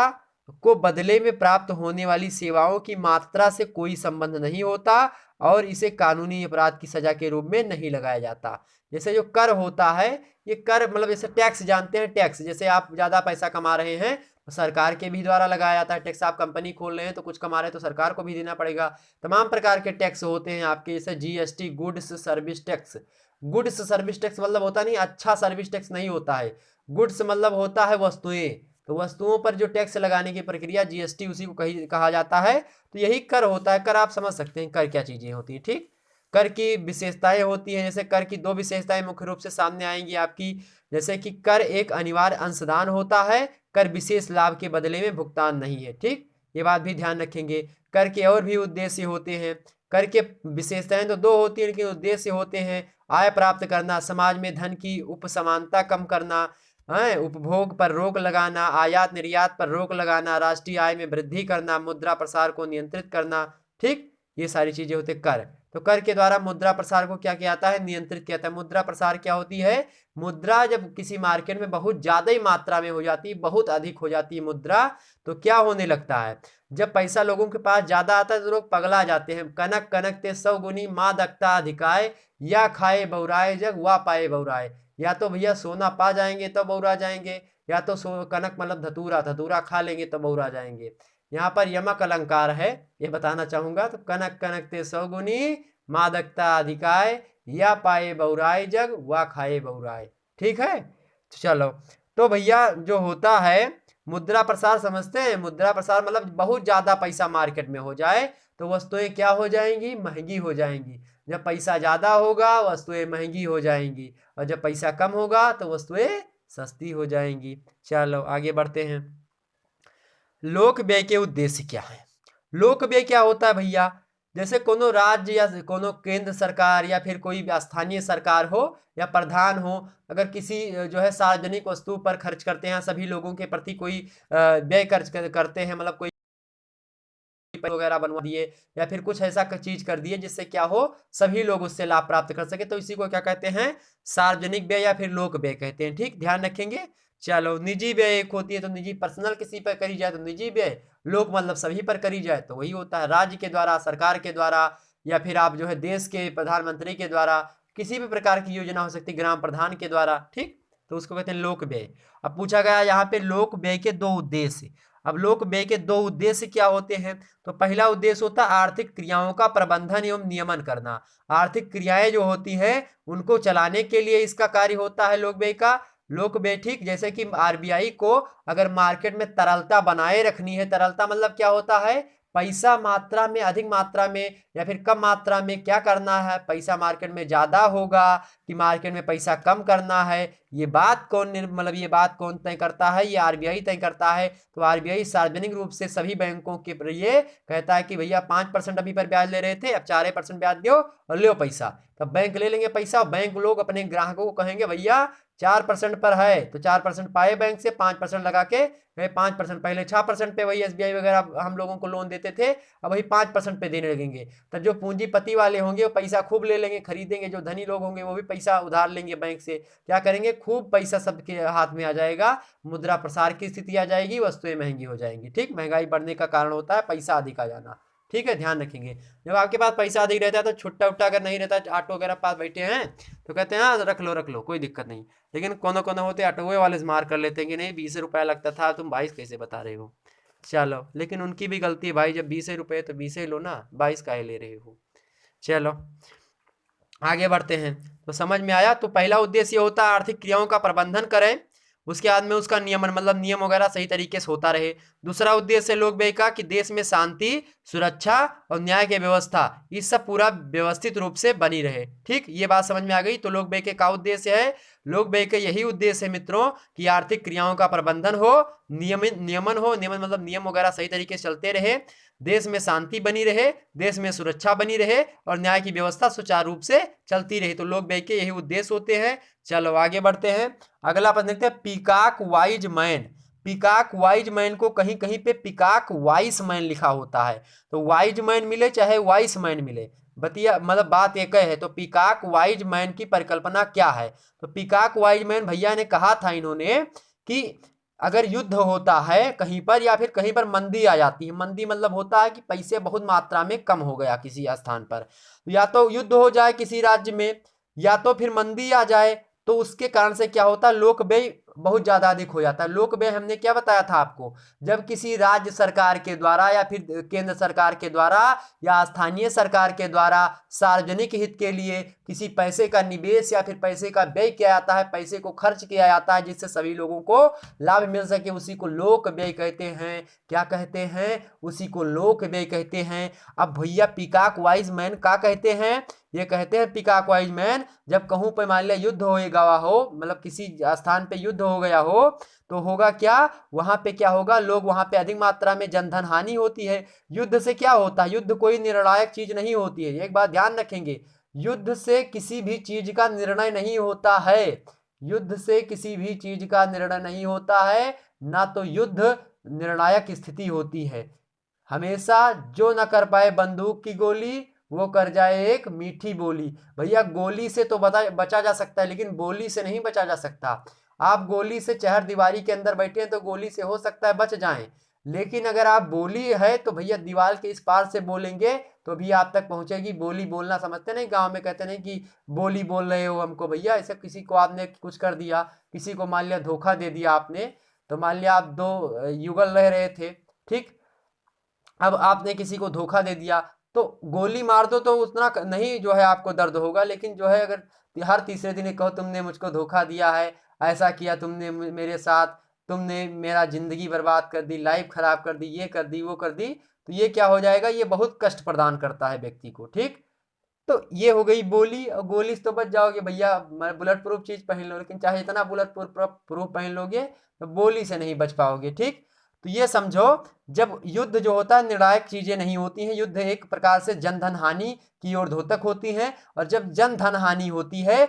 को बदले में प्राप्त होने वाली सेवाओं की मात्रा से कोई संबंध नहीं होता और इसे कानूनी अपराध की सजा के रूप में नहीं लगाया जाता। जैसे जो कर होता है, ये कर मतलब जैसे टैक्स जानते हैं, टैक्स जैसे आप ज्यादा पैसा कमा रहे हैं तो सरकार के भी द्वारा लगाया जाता है टैक्स। आप कंपनी खोल रहे हैं तो कुछ कमा रहे हैं तो सरकार को भी देना पड़ेगा। तमाम प्रकार के टैक्स होते हैं आपके, जैसे GST, goods service tax. Goods service tax मतलब होता नहीं अच्छा सर्विस टैक्स नहीं होता है। गुड्स मतलब होता है वस्तुएं, तो वस्तुओं पर जो टैक्स लगाने की प्रक्रिया जीएसटी, उसी को कहा जाता है। तो यही कर होता है। कर आप समझ सकते हैं कर क्या चीजें होती हैं। ठीक, कर की विशेषताएं होती हैं। जैसे कर की दो विशेषताएं मुख्य रूप से सामने आएंगी आपकी, जैसे कि कर एक अनिवार्य अंशदान होता है, कर विशेष लाभ के बदले में भुगतान नहीं है। ठीक, ये बात भी ध्यान रखेंगे। कर के और भी उद्देश्य होते हैं। कर के विशेषताएं तो दो होती हैं लेकिन उद्देश्य होते हैं आय प्राप्त करना, समाज में धन की उपसमानता कम करना, उपभोग पर रोक लगाना, आयात निर्यात पर रोक लगाना, राष्ट्रीय आय में वृद्धि करना, मुद्रा प्रसार को नियंत्रित करना। ठीक, ये सारी चीजें होती है कर। तो कर के द्वारा मुद्रा प्रसार को क्या किया जाता है? नियंत्रित किया जाता है। मुद्रा प्रसार क्या होती है? मुद्रा जब किसी मार्केट में बहुत ज्यादा ही मात्रा में हो जाती है, बहुत अधिक हो जाती है मुद्रा, तो क्या होने लगता है? जब पैसा लोगों के पास ज्यादा आता है तो लोग पगला जाते हैं। कनक कनक ते 100 गुनी मादकता अधिकाय, या खाए बौराए जग वा पाए बौराए। या तो भैया सोना पा जाएंगे तो बौरा जाएंगे, या तो कनक मतलब धतूरा, धतूरा खा लेंगे तो बौरा जाएंगे। यहाँ पर यमक अलंकार है, ये बताना चाहूंगा। तो कनक कनक ते 100 गुनी मादकता अधिकाय, या पाए बौराए जग वा खाए बौराए। ठीक है, तो चलो। तो भैया जो होता है मुद्रा प्रसार समझते हैं? मुद्रा प्रसार मतलब बहुत ज्यादा पैसा मार्केट में हो जाए तो वस्तुएं क्या हो जाएंगी? महंगी हो जाएंगी। जब पैसा ज्यादा होगा वस्तुएं महंगी हो जाएंगी, और जब पैसा कम होगा तो वस्तुएं सस्ती हो जाएंगी। चलो आगे बढ़ते हैं। लोक व्यय के उद्देश्य क्या है? लोक व्यय क्या होता है भैया? जैसे कोनो राज्य या कोनो केंद्र सरकार या फिर कोई स्थानीय सरकार हो या प्रधान हो, अगर किसी जो है सार्वजनिक वस्तु पर खर्च करते हैं, सभी लोगों के प्रति कोई व्यय खर्च करते हैं, मतलब कोई वगैरह बनवा दिए या फिर कुछ ऐसा चीज कर दिए जिससे क्या हो, सभी लोग उससे लाभ प्राप्त कर सके, तो इसी को क्या कहते हैं? सार्वजनिक व्यय या फिर लोक व्यय कहते हैं। ठीक, ध्यान रखेंगे। चलो, निजी व्यय एक होती है, तो निजी पर्सनल किसी पर करी जाए तो निजी व्यय, लोक मतलब सभी पर करी जाए तो वही होता है राज्य के द्वारा, सरकार के द्वारा, या फिर आप जो है देश के प्रधानमंत्री के द्वारा, किसी भी प्रकार की योजना हो सकती है ग्राम प्रधान के द्वारा। ठीक, तो उसको कहते हैं लोक व्यय। अब पूछा गया यहाँ पे लोक व्यय के दो उद्देश्य। अब लोक व्यय के दो उद्देश्य क्या होते हैं? तो पहला उद्देश्य होता है आर्थिक क्रियाओं का प्रबंधन एवं नियमन करना। आर्थिक क्रियाएं जो होती हैं उनको चलाने के लिए इसका कार्य होता है लोक व्यय का। लोक व्यय, ठीक, जैसे कि आरबीआई को अगर मार्केट में तरलता बनाए रखनी है, तरलता मतलब क्या होता है? पैसा मात्रा में, अधिक मात्रा में या फिर कम मात्रा में क्या करना है? पैसा मार्केट में ज्यादा होगा कि मार्केट में पैसा कम करना है, ये बात कौन मतलब ये बात कौन तय करता है? ये आरबीआई तय करता है। तो आरबीआई सार्वजनिक रूप से सभी बैंकों के लिए कहता है कि भैया 5% अभी पर ब्याज ले रहे थे, अब 4% ब्याज दो और लो पैसा। तब बैंक ले लेंगे पैसा, और बैंक लोग अपने ग्राहकों को कहेंगे भैया 4% पर है तो 4% पाए बैंक से, 5% लगा के 5%, पहले 6% पे वही एसबीआई वगैरह हम लोगों को लोन देते थे, अब वही 5% पे देने लगेंगे। तब जो पूंजीपति वाले होंगे वो पैसा खूब ले लेंगे, खरीदेंगे। जो धनी लोग होंगे वो भी पैसा उधार लेंगे बैंक से, क्या करेंगे? खूब पैसा सबके हाथ में आ जाएगा, मुद्रा प्रसार की स्थिति आ जाएगी, वस्तुएं महंगी हो जाएंगी। ठीक, महंगाई बढ़ने का कारण होता है पैसा अधिक आ जाना। ठीक है, ध्यान रखेंगे। जब आपके पास पैसा अधिक रहता है तो छुट्टा उट्टा अगर नहीं रहता, ऑटो वगैरह पास बैठे हैं तो कहते हैं हाँ रख लो कोई दिक्कत नहीं, लेकिन कोनो कोनो होते ऑटोवे वाले मार कर लेते हैं कि नहीं 20 रुपया लगता था, तुम 22 कैसे बता रहे हो? चलो, लेकिन उनकी भी गलती है भाई, जब 20 रुपये तो 20 लो ना, 22 काहे ले रहे हो? चलो आगे बढ़ते हैं। तो समझ में आया? तो पहला उद्देश्य होता है आर्थिक क्रियाओं का प्रबंधन करें, उसके बाद में उसका नियमन मतलब नियम वगैरह सही तरीके से होता रहे। दूसरा उद्देश्य है लोक व्यय का कि देश में शांति, सुरक्षा और न्याय की व्यवस्था ये सब पूरा व्यवस्थित रूप से बनी रहे। ठीक, ये बात समझ में आ गई। तो लोक व्यय के क्या उद्देश्य है? लोक व्यय का यही उद्देश्य है मित्रों कि आर्थिक क्रियाओं का प्रबंधन हो, नियमन हो, नियमन मतलब नियम वगैरह सही तरीके से चलते रहे, देश में शांति बनी रहे, देश में सुरक्षा बनी रहे और न्याय की व्यवस्था सुचारू रूप से चलती रही। तो लोक व्यय के यही उद्देश्य होते हैं। चलो आगे बढ़ते हैं। अगला प्रश्न देखते हैं, peacock wise man. Peacock wise man को कहीं कहीं पे पीकॉक वाइस मैन लिखा होता है। तो वाइज मैन मिले चाहे वाइस मैन मिले, बतिया मतलब बात एक है। तो पीकॉक वाइज मैन की परिकल्पना क्या है? तो पीकॉक वाइज मैन भैया ने कहा था इन्होंने कि अगर युद्ध होता है कहीं पर या फिर कहीं पर मंदी आ जाती है, मंदी मतलब होता है कि पैसे बहुत मात्रा में कम हो गया किसी स्थान पर, या तो युद्ध हो जाए किसी राज्य में या तो फिर मंदी आ जाए, तो उसके कारण से क्या होता है, लोक व्यय बहुत ज्यादा अधिक हो जाता है। लोक व्यय हमने क्या बताया था आपको, जब किसी राज्य सरकार के द्वारा या फिर केंद्र सरकार के द्वारा या स्थानीय सरकार के द्वारा सार्वजनिक हित के लिए किसी पैसे का निवेश या फिर पैसे का व्यय किया जाता है, पैसे को खर्च किया जाता है जिससे सभी लोगों को लाभ मिल सके, उसी को लोक व्यय कहते हैं। क्या कहते हैं? उसी को लोक व्यय कहते हैं। अब भैया पीकॉक वाइज मैन क्या कहते हैं? ये कहते हैं पीकॉक वाइज मैन, जब कहूं पे मान लिया युद्ध हो गया हो, मतलब किसी स्थान पे युद्ध हो गया हो, तो होगा क्या, वहां पे क्या होगा, लोग वहां पे अधिक मात्रा में जनधन हानि होती है। युद्ध से क्या होता है? युद्ध कोई निर्णायक चीज नहीं होती है, एक बात ध्यान रखेंगे, युद्ध से किसी भी चीज का निर्णय नहीं होता है। युद्ध से किसी भी चीज का निर्णय नहीं होता है, ना तो युद्ध निर्णायक स्थिति होती है। हमेशा जो न कर पाए बंदूक की गोली, वो कर जाए एक मीठी बोली। भैया गोली से तो बचा जा सकता है, लेकिन बोली से नहीं बचा जा सकता। आप गोली से चहर दीवारी के अंदर बैठे हैं तो गोली से हो सकता है बच जाएं, लेकिन अगर आप बोली है तो भैया दीवार के इस पार से बोलेंगे तो भी आप तक पहुंचेगी। बोली बोलना समझते नहीं, गांव में कहते नहीं कि बोली बोल रहे हो हमको। भैया ऐसे किसी को आपने कुछ कर दिया, किसी को मान लिया धोखा दे दिया आपने, तो मान लिया आप दो युगल रह रहे थे, ठीक, अब आपने किसी को धोखा दे दिया तो गोली मार दो तो उतना नहीं जो है आपको दर्द होगा, लेकिन जो है अगर हर तीसरे दिन कहो तुमने मुझको धोखा दिया है, ऐसा किया तुमने मेरे साथ, तुमने मेरा जिंदगी बर्बाद कर दी, लाइफ खराब कर दी, ये कर दी वो कर दी, तो ये क्या हो जाएगा, ये बहुत कष्ट प्रदान करता है व्यक्ति को। ठीक, तो ये हो गई बोली। और गोली से तो बच जाओगे भैया, बुलेट प्रूफ चीज पहन लो, लेकिन चाहे इतना बुलेट प्रूफ पहन लोगे तो बोली से नहीं बच पाओगे। ठीक, तो ये समझो, जब युद्ध जो होता है निर्णायक चीजें नहीं होती हैं, युद्ध एक प्रकार से जन धन हानि की ओर द्योतक होती है, और जब जन धन हानि होती है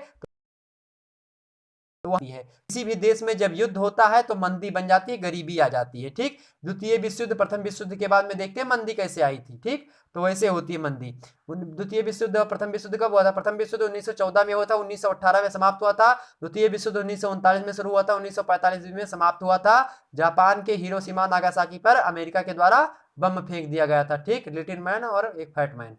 है। किसी भी देश में जब युद्ध होता है तो मंदी बन जाती है, गरीबी आ जाती है। ठीक, द्वितीय विश्व युद्ध प्रथम विश्व युद्ध के बाद में देखते हैं मंदी कैसे आई थी। ठीक, तो वैसे होती है मंदी। द्वितीय विश्व युद्ध प्रथम विश्व युद्ध कब हुआ था? प्रथम विश्व युद्ध 1914 में हुआ था, 1918 में समाप्त हुआ था। द्वितीय विश्व युद्ध 1939 में शुरू हुआ था, 1945 में समाप्त हुआ था। जापान के हिरोशिमा नागासाकी पर अमेरिका के द्वारा बम फेंक दिया गया था। ठीक, लिटिल मैन और एक फैट मैन।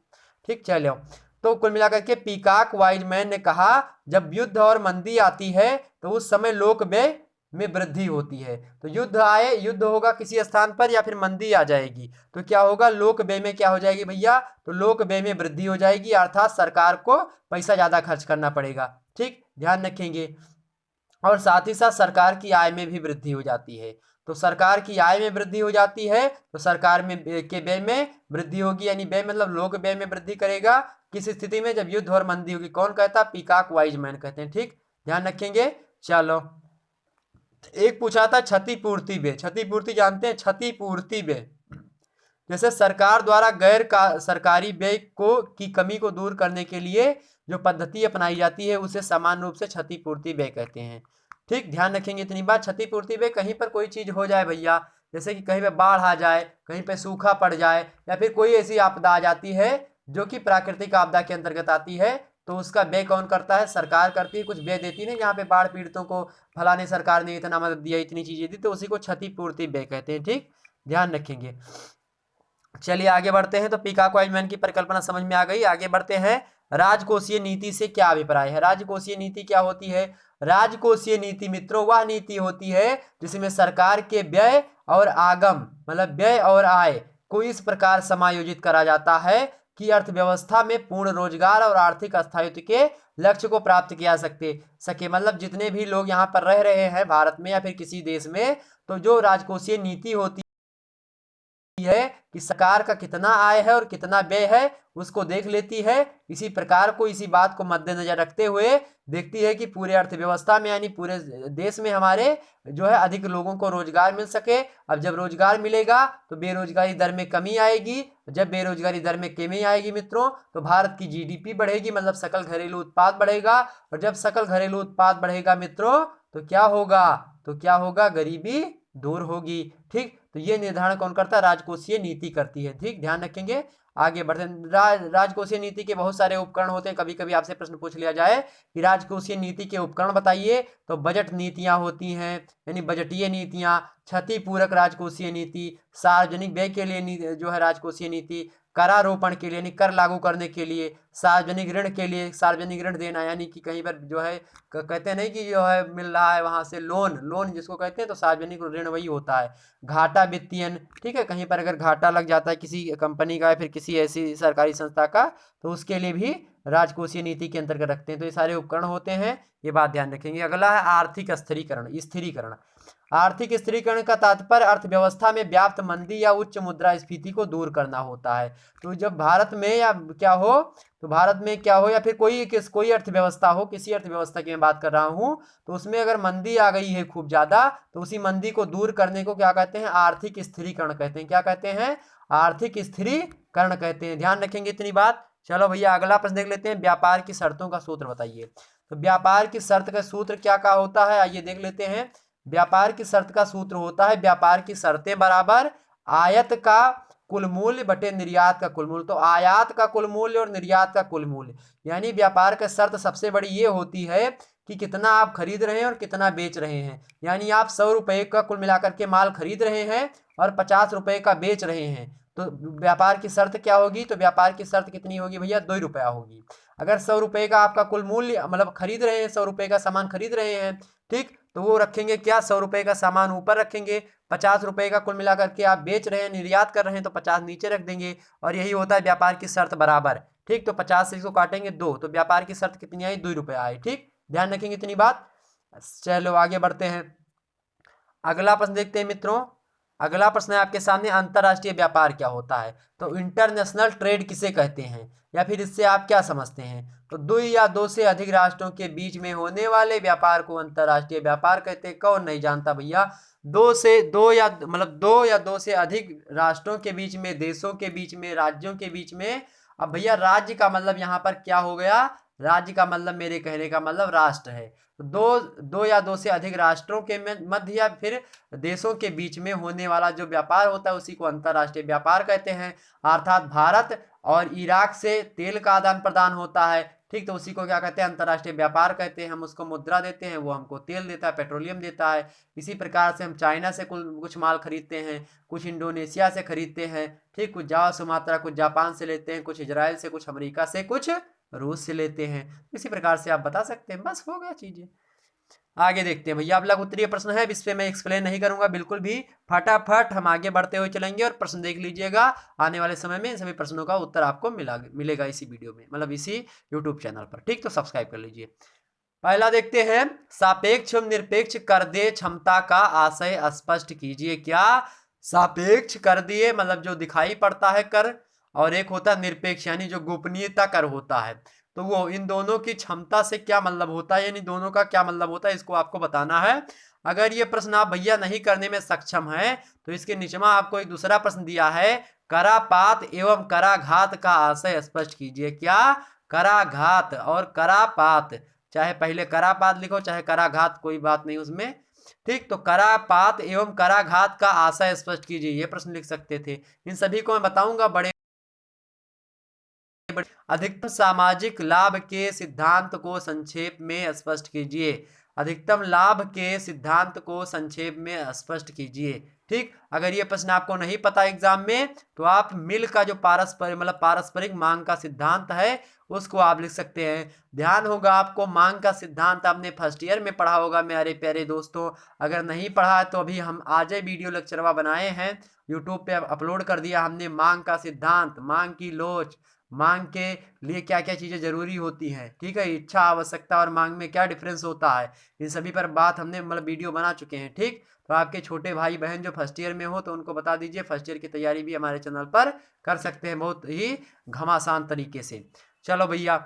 ठीक, चलो, तो कुल मिलाकर के पीकॉक वाइज मैन ने कहा जब युद्ध और मंदी आती है तो उस समय लोक व्यय में वृद्धि होती है। तो युद्ध आए, युद्ध होगा किसी स्थान पर या फिर मंदी आ जाएगी तो क्या होगा, लोक व्यय में क्या हो जाएगी भैया, तो लोक व्यय में वृद्धि हो जाएगी, अर्थात सरकार को पैसा ज्यादा खर्च करना पड़ेगा। ठीक, ध्यान रखेंगे। और साथ ही साथ सरकार की आय में भी वृद्धि हो जाती है। तो सरकार की आय में वृद्धि हो जाती है तो सरकार में के व्यय में वृद्धि होगी, यानी व्यय मतलब लोक व्यय में वृद्धि करेगा। किस स्थिति में? जब युद्ध और मंदी होगी। कौन कहता? पीकॉक वाइज मैन कहते हैं। ठीक, ध्यान रखेंगे। चलो, एक पूछा था क्षतिपूर्ति व्यय। क्षतिपूर्ति जानते हैं? क्षतिपूर्ति व्यय जैसे सरकार द्वारा गैर का सरकारी व्यय को की कमी को दूर करने के लिए जो पद्धति अपनाई जाती है उसे समान रूप से क्षतिपूर्ति व्यय कहते हैं। ठीक, ध्यान रखेंगे इतनी बात। क्षतिपूर्ति व्यय कहीं पर कोई चीज हो जाए भैया, जैसे कि कहीं पे बाढ़ आ जाए, कहीं पे सूखा पड़ जाए, या फिर कोई ऐसी आपदा आ जाती है जो कि प्राकृतिक आपदा के अंतर्गत आती है, तो उसका व्यय कौन करता है? सरकार करती है। कुछ व्यय देती है, जहाँ पे बाढ़ पीड़ितों को फलाने सरकार ने इतना मदद दिया, इतनी चीजें दी, तो उसी को क्षतिपूर्ति व्यय कहते हैं। ठीक, ध्यान रखेंगे। चलिए आगे बढ़ते हैं। तो पीकॉक वाइज मैन की परिकल्पना समझ में आ गई। आगे बढ़ते हैं। राजकोषीय नीति से क्या अभिप्राय है? राजकोषीय नीति क्या होती है? राजकोषीय नीति मित्रों वह नीति होती है जिसमें सरकार के व्यय और आगम मतलब व्यय और आय को इस प्रकार समायोजित करा जाता है कि अर्थव्यवस्था में पूर्ण रोजगार और आर्थिक स्थायित्व के लक्ष्य को प्राप्त किया सके। मतलब जितने भी लोग यहाँ पर रह रहे हैं भारत में या फिर किसी देश में, तो जो राजकोषीय नीति होती है कि सरकार का कितना आय है और कितना व्यय है उसको देख लेती है। इसी प्रकार को, इसी बात को मद्देनजर रखते हुए देखती है कि पूरे अर्थव्यवस्था में यानी पूरे देश में हमारे जो है अधिक लोगों को रोजगार मिल सके। अब जब रोजगार मिलेगा तो बेरोजगारी दर में कमी आएगी। जब बेरोजगारी दर में कमी आएगी मित्रों, तो भारत की जीडीपी बढ़ेगी, मतलब सकल घरेलू उत्पाद बढ़ेगा। और जब सकल घरेलू उत्पाद बढ़ेगा मित्रों, तो क्या होगा, गरीबी दूर होगी। ठीक, तो ये निर्धारण कौन करता है, राजकोषीय नीति करती है। ठीक, ध्यान रखेंगे। आगे बढ़ते हैं। राजकोषीय नीति के बहुत सारे उपकरण होते हैं। कभी कभी आपसे प्रश्न पूछ लिया जाए कि राजकोषीय नीति के उपकरण बताइए, तो बजट नीतियां होती हैं, यानी बजटीय नीतियां, क्षतिपूरक राजकोषीय नीति, सार्वजनिक व्यय के लिए जो है राजकोषीय नीति, करारोपण के लिए यानी कर लागू करने के लिए, सार्वजनिक ऋण के लिए सार्वजनिक ऋण देना, यानी कि कहीं पर जो है कहते हैं नहीं कि जो है मिल रहा है वहां से लोन जिसको कहते हैं, तो सार्वजनिक ऋण वही होता है। घाटा वित्तीयन, ठीक है, कहीं पर अगर घाटा लग जाता है किसी कंपनी का या फिर किसी ऐसी सरकारी संस्था का, तो उसके लिए भी राजकोषीय नीति के अंतर्गत रखते हैं। तो ये सारे उपकरण होते हैं, ये बात ध्यान रखेंगे। अगला है आर्थिक स्थिरीकरण। आर्थिक स्थिरीकरण का तात्पर्य अर्थव्यवस्था में व्याप्त मंदी या उच्च मुद्रास्फीति को दूर करना होता है। तो जब भारत में या क्या हो, तो भारत में क्या हो या फिर कोई अर्थव्यवस्था हो, किसी अर्थव्यवस्था की मैं बात कर रहा हूं, तो उसमें अगर मंदी आ गई है खूब ज्यादा, तो उसी मंदी को दूर करने को क्या कहते हैं, आर्थिक स्थिरीकरण कहते हैं। क्या कहते हैं, आर्थिक स्थिरीकरण कहते हैं। ध्यान रखेंगे इतनी बात। चलो भैया अगला प्रश्न देख लेते हैं। व्यापार की शर्तों का सूत्र बताइए। तो व्यापार की शर्त का सूत्र क्या होता है, आइए देख लेते हैं। व्यापार की शर्त का सूत्र होता है व्यापार की शर्तें बराबर आयत का कुल मूल्य बटे निर्यात का कुल मूल्य। तो आयात का कुल मूल्य और निर्यात का कुल मूल्य, यानी व्यापार का शर्त सबसे बड़ी ये होती है कि कितना आप खरीद रहे हैं और कितना बेच रहे हैं। यानी आप 100 रुपए का कुल मिलाकर के माल खरीद रहे हैं और 50 रुपए का बेच रहे हैं, तो व्यापार की शर्त क्या होगी, तो व्यापार की शर्त कितनी होगी भैया, 2 रुपया होगी। अगर 100 रुपए का आपका कुल मूल्य, मतलब खरीद रहे हैं, 100 रुपए का सामान खरीद रहे हैं, ठीक, तो वो रखेंगे क्या, 100 रुपए का सामान ऊपर रखेंगे, 50 रुपए का कुल मिलाकर के आप बेच रहे हैं, निर्यात कर रहे हैं, तो 50 नीचे रख देंगे। और यही होता है व्यापार की शर्त बराबर। ठीक, तो 50 से इसको काटेंगे 2, तो व्यापार की शर्त कितनी आई, 2 रुपया आई। ठीक, ध्यान रखेंगे इतनी बात। चलो आगे बढ़ते हैं। अगला प्रश्न देखते हैं मित्रों। अगला प्रश्न है आपके सामने, अंतरराष्ट्रीय व्यापार क्या होता है। तो इंटरनेशनल ट्रेड किसे कहते हैं, या फिर इससे आप क्या समझते हैं। तो दो या दो से अधिक राष्ट्रों के बीच में होने वाले व्यापार को अंतरराष्ट्रीय व्यापार कहते हैं। कौन नहीं जानता भैया, दो या दो से अधिक राष्ट्रों के बीच में, देशों के बीच में, राज्यों के बीच में। अब भैया राज्य का मतलब यहाँ पर क्या हो गया, राज्य का मतलब मेरे कहने का मतलब राष्ट्र है। तो दो या दो से अधिक राष्ट्रों के मध्य या फिर देशों के बीच में होने वाला जो व्यापार होता है उसी को अंतरराष्ट्रीय व्यापार कहते हैं। अर्थात भारत और इराक से तेल का आदान प्रदान होता है, ठीक, तो उसी को क्या कहते हैं, अंतरराष्ट्रीय व्यापार कहते हैं। हम उसको मुद्रा देते हैं, वो हमको तेल देता है, पेट्रोलियम देता है। इसी प्रकार से हम चाइना से कुछ माल खरीदते हैं, कुछ इंडोनेशिया से खरीदते हैं, ठीक, कुछ जावा सुमात्रा, कुछ जापान से लेते हैं, कुछ इजराइल से, कुछ अमेरिका से, कुछ रूस से लेते हैं। इसी प्रकार से आप बता सकते हैं। बस हो गया चीजें। आगे देखते हैं भैया। अब लघु उत्तरीय प्रश्न है, इस पे मैं एक्सप्लेन नहीं करूंगा बिल्कुल भी, फटाफट हम आगे बढ़ते हुए चलेंगे और प्रश्न देख लीजिएगा। आने वाले समय में इन सभी प्रश्नों का उत्तर आपको मिलेगा इसी वीडियो में, मतलब इसी यूट्यूब चैनल पर। ठीक, तो सब्सक्राइब कर लीजिए। पहला देखते हैं, सापेक्ष एवं निरपेक्ष कर देय क्षमता का आशय स्पष्ट कीजिए। क्या, सापेक्ष कर दिए मतलब जो दिखाई पड़ता है कर, और एक होता है निरपेक्ष यानी जो गोपनीयता कर होता है। तो वो इन दोनों की क्षमता से क्या मतलब होता है, यानी दोनों का क्या मतलब होता है, इसको आपको बताना है। अगर ये प्रश्न आप भैया नहीं करने में सक्षम है, तो इसके नीचे में आपको एक दूसरा प्रश्न दिया है, करापात एवं कराघात का आशय स्पष्ट कीजिए। क्या, कराघात और करापात, चाहे पहले करापात लिखो चाहे कराघात, कोई बात नहीं उसमें। ठीक, तो करापात एवं कराघात का आशय स्पष्ट कीजिए, ये प्रश्न लिख सकते थे। इन सभी को मैं बताऊंगा। बड़े अधिकतम सामाजिक लाभ के सिद्धांत को संक्षेप में स्पष्ट कीजिए। अधिकतम लाभ के सिद्धांत को संक्षेप में स्पष्ट कीजिए। ठीक, अगर ये प्रश्न आपको नहीं पता एग्जाम में, तो आप मिल का जो पारस्परिक मांग का सिद्धांत है उसको आप लिख सकते हैं। ध्यान होगा आपको, मांग का सिद्धांत आपने फर्स्ट ईयर में पढ़ा होगा मेरे प्यारे दोस्तों। अगर नहीं पढ़ा तो अभी हम आज ही वीडियो लेक्चरवा बनाए हैं, यूट्यूब पे अपलोड कर दिया हमने। मांग का सिद्धांत, मांग की लोच, मांग के लिए क्या क्या चीज़ें जरूरी होती हैं, ठीक है, इच्छा आवश्यकता और मांग में क्या डिफरेंस होता है, इन सभी पर बात हमने मतलब वीडियो बना चुके हैं। ठीक, तो आपके छोटे भाई बहन जो फर्स्ट ईयर में हो तो उनको बता दीजिए, फर्स्ट ईयर की तैयारी भी हमारे चैनल पर कर सकते हैं बहुत ही घमासान तरीके से। चलो भैया,